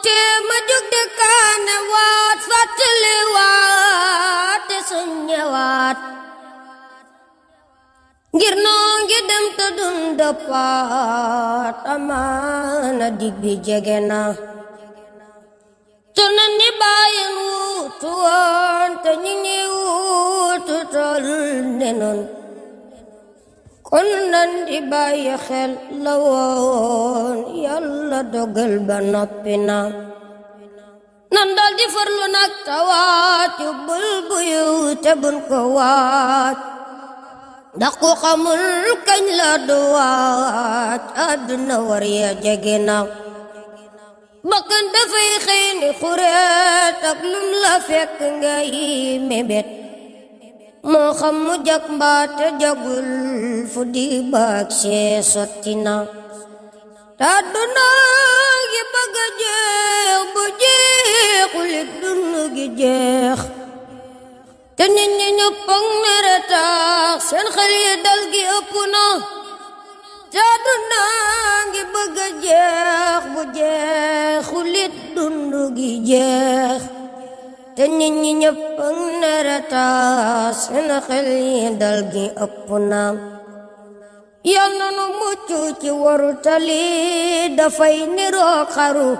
te ma jóg de kaane waat fàttali waat te suñ ñëwaat ngir noo ngi dem te dun dëppaat amaana dig bi jege na te nan ni bàyyin wuutu woon te ñi ngi wuutu tol ne noon kon nan di bàyyi xel la woon yàlla dogal ba noppi na nan dal di farlu nag tawaat yu bul buyu te bun ko waat ndax ku xamul kañ la du waat àdduna war ya jege na bakkan dafay xëy ni xureet ak lum la fekk ngay mébét moo xam mu jag mbaate jagul fu di baag see sotti na ta àdduna gi bëgg a jeex bu jeexulit dund gi jeex te nit ñi ñëpp ak mere tax seen xel yi dal gi ëpp na te àdduna gi bëgg a jeex bu jeexulit dund gi jeex te nit ñi ñëpp ak mere tax seen xel yi dal gi ëpp na yal na nu mucc ci waru tali dafay niroo xaru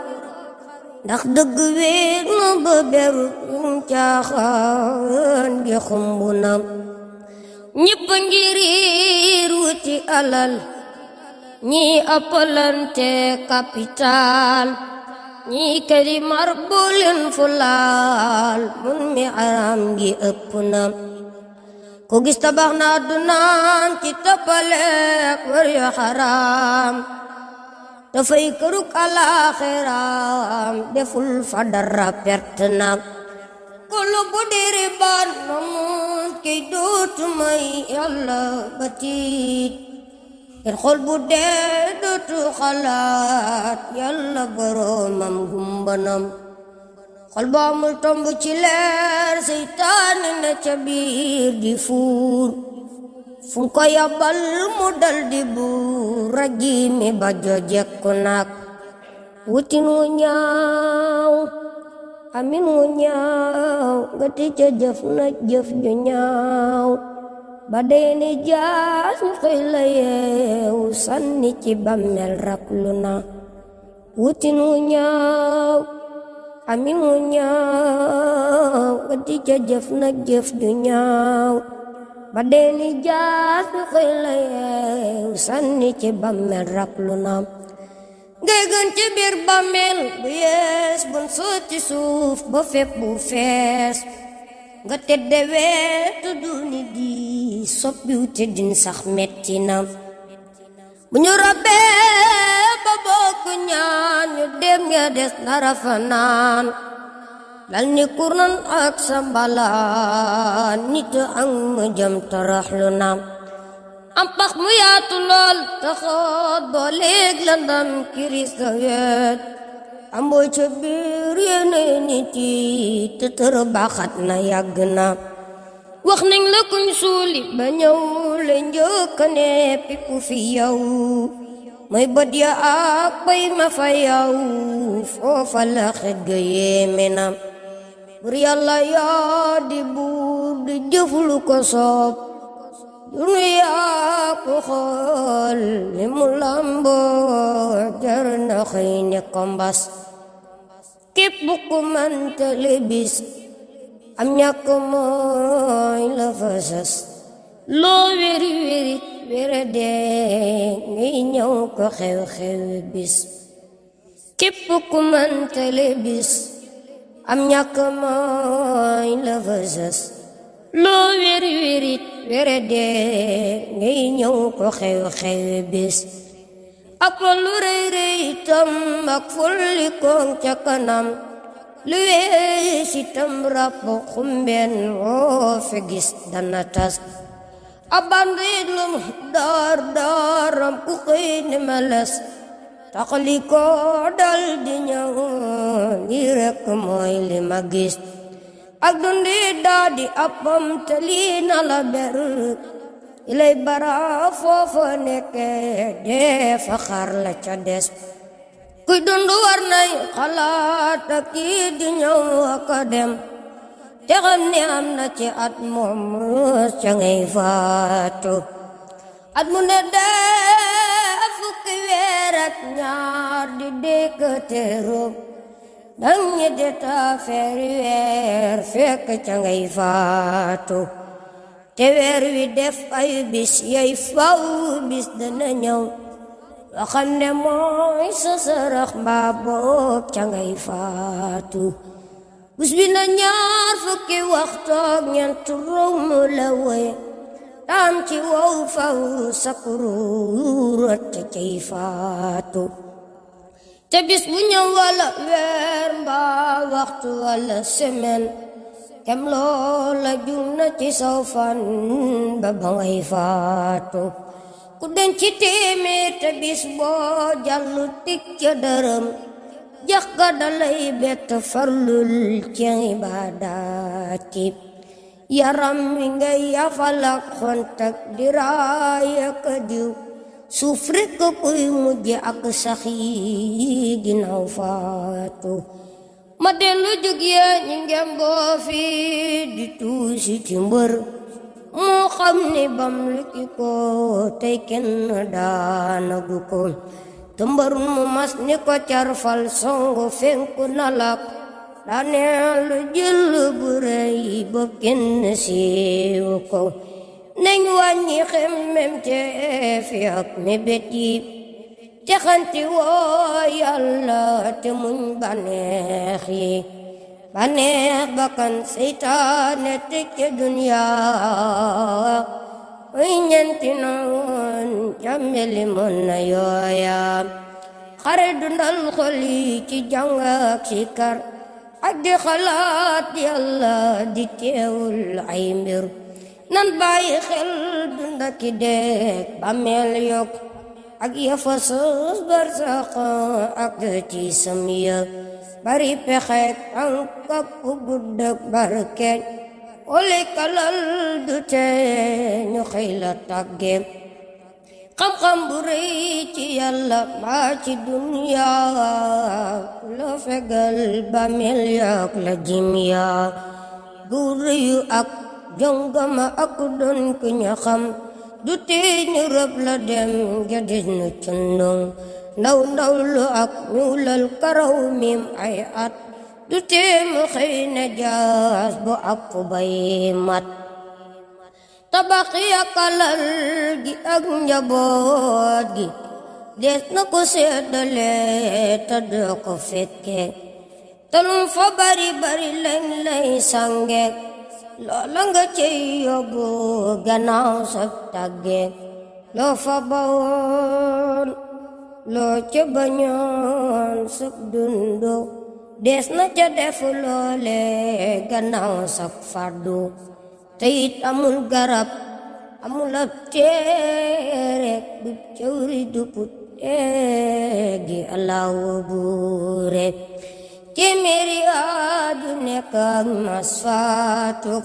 ndax dëgg wéeg na ba beru caaxaan gi xumb na ñëpp ngi riir wuti alal ñi appalante capital ñi kadi mar bulen fulaal mun mi aram gi ëpp na ku gis tabax na addunaam ci toppaleek war yu xaraam dafay këruk alaaxiraam deful fa dara perte na kulu bu diri baan namun kiy dootu may yàlla ba tiit ngir xol bu dee dootu xalaat yàlla boroomam gumbanam xol bu amul tomb ci leer seytaane na ca biir di fuur fu ko yabal mu dal di buur ragi mi ba jojekku nak wutin wu ñaaw amin wu ñaaw nga ti ca jëf na jëf ju ñaaw ba dee ni jaas ñu xëy la yeew sànni ci bàmmeel raklu na wutin wu ñaaw amin wu ñaaw nga ti ca jëf na jëf ju ñaaw ba dee ni jaas ñu xëy la yeew sànni ci bàmmeel raklu na ngay gën ci biir bàmmeel bu yees bun sotti suuf ba fépp bu fees nga tedde weetu duni di soppiw teddin sax metti na bu ñu robbee ba bokk ñaan ñu dem nga des nara fanaan lal ni kurnan ak sambalaan nit ak mu jëm toroxlu na am pax mu yaatu lool taxoot boo léeg la ndam kiris sa weet amboo ca biir yéene nit yi te tër baaxat na yàgg na wax nañ la kuñ suuli ba ñëw le njëkkane piku fi yow mooy bët ya ak bay ma fa yow foofa la xet ga yéeme na bur yàlla yaa di buur di jëflu ko soob duniyaa ko xool li mu lamboo jar na xëy ne ko mbas képp ku mënta lebis am ñàkk mooy la fa sas loo wéri wéri wére dee ngay ñëw ko xew-xewi bis képp ku mënta lebis am ñàkk mooy la fa sas loo wéri wéri wére dee ngay ñëw ko xew-xewi bis ak lu rëy rëy tam ak fulli koŋ ca kanam lu wees itam ràpp xumbeen woo fi gis dana tas abandit lum daar daaram ku xëy ni meles taxali ko dal di ñëw li rekk mooy li ma gis ak dundi daa di appam te lii na la ber ilay bara foofa nekke dee fa xar la ca des kuy dundu war nay xalaat ak kii di ñëw ak a dem te xam ne am na ci at moom ca ngay faatu at mu ne dee fukki weer ak ñaar di dëkk teeru dang ñi de taafeeri weer fekk ca ngay faatu te weer wi def ay bis yey faw bis dana ñëw loo xam ne mooy sa sarax mbaa boog ca ngay faatu bis bi na ñaar fukki waxtoog ñeent rom la woy taam ci wow faw sakururat ca cay faatu te bis bu ñëw wala weer mbaa waxtu wala semaine kem loola jum na ci saw fan ba ngay faatu ku denc téeméer te bis boo jàllu tik ca dërëm jax ga dalay bett farlul ci ibaadaati yaram wi ngay yafalak xontak di raaya ka diw suuf rekk kuy mujj ak sax yi ginnaaw faatu ma dellu jóg yee ñi ngem boo fi di tuusi ci mbër moo xam ni bam liki ko tey kenn daanagu ko te mbër mu mas ni ko carfal songo fenku nalak daaneel jël bu rëy bopp kenn siiw ko nañ wàññi xemmem te fi ak mébét yi te xanti woo Yàlla te muñ bànneex yi bànneex bakkan seytaane teg ca duniyaa way ñenti noon jàmmeli mën na yooya xare dundal xol yi ci jàng ak sikar ak di xalaat Yàlla di teewul ay mbir nan bàyyi xel dunda ki deek bàmmeel yok ak yafa sos barsax ak ci samiya bari pexek tànk ak gudd ak barkeñ ole kalal du te ñu xëy la tàgge xam-xam bu rëy ci Yàlla mbaa ci dunya la fegal bàmmeel yak la jimiya bu rëyu ak jongama ak doon ku ñu xam du tee ñu rëb la dem gadis nu cundung ndaw ndaw lu ak ñuulal karaw mim ay at du tee mu xëy na jaas bu ak bay mat tabax yakalal gi ak njaboot gi des na ko seddale te doo ko fekke talum fa bari bari lañ lay sange loola nga cey yóbbu gannaaw sa tàgge loo fa bawoon loo ca bañoon sa dundu des na ca def loole gannaaw sa fàddu te it amul garab amul ab téere du cawri du put gi Allahu buure téeméeri aju nekk ak mas faatu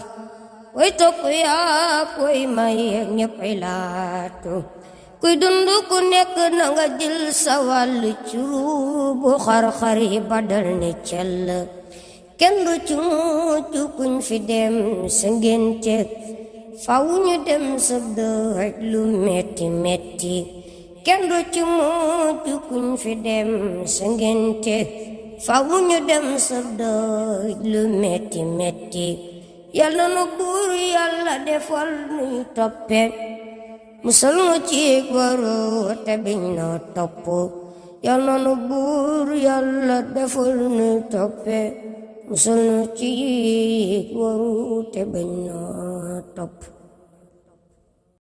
way topp yaa koy may ñëppay laatu kuy dundu ku nekk na nga jël sa wàll curu bu xar-xari badal ne cell kenn du ci mucc kuñ fi dem sa ngénte faw ñu dem sa dëj lu metti metti kenn du ci mucc kuñ fi dem sa ngénte faw ñu dem sa dëj lu metti metti Yàlla nu buur Yàlla defal nuy toppe musal nu ci waru te biñ noo topp Yàlla nu buur Yàlla defal nuy toppe musal nu ci waru te biñ noo topp